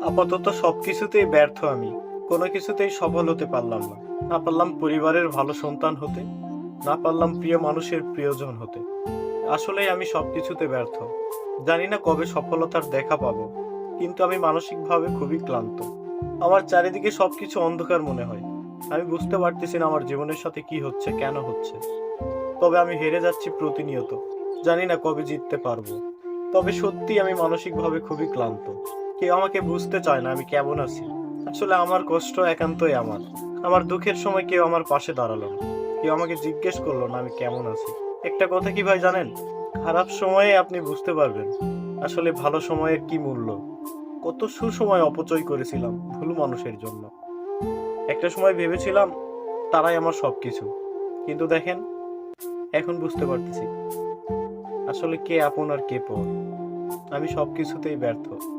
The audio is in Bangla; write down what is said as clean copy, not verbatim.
আপাতত সবকিছুতেই ব্যর্থ আমি। কোনো কিছুতেই সফল হতে পারলাম না। না পারলাম পরিবারের ভালো সন্তান হতে, না পারলাম প্রিয় মানুষের প্রিয়জন হতে। আসলেই আমি সবকিছুতে ব্যর্থ। জানি না কবে সফলতার দেখা পাবো, কিন্তু আমি মানসিকভাবে খুবই ক্লান্ত। আমার চারিদিকে সবকিছু অন্ধকার মনে হয়। আমি বুঝতে পারতেছি না আমার জীবনের সাথে কি হচ্ছে, কেন হচ্ছে। তবে আমি হেরে যাচ্ছি প্রতিনিয়ত। জানি না কবে জিততে পারবো। তবে সত্যি আমি মানসিকভাবে খুবই ক্লান্ত। কেউ আমাকে বুঝতে চায় না আমি কেমন আছি। আসলে আমার কষ্ট একান্তই আমার। আমার দুঃখের সময় কেউ আমার পাশে দাঁড়ালো না। কেউ আমাকে জিজ্ঞেস করলো না আমি কেমন আছি। একটা কথা কি ভাই জানেন? খারাপ সময়ে আপনি বুঝতে পারবেন আসলে ভালো সময়ের কি মূল্য। কত সুসময় অপচয় করেছিলাম ভুল মানুষের জন্য। একটা সময় ভেবেছিলাম তারাই আমার সবকিছু। কিন্তু দেখেন, এখন বুঝতে পারতেছি আসলে কে আপন আর কে পর। আমি সবকিছুতেই ব্যর্থ।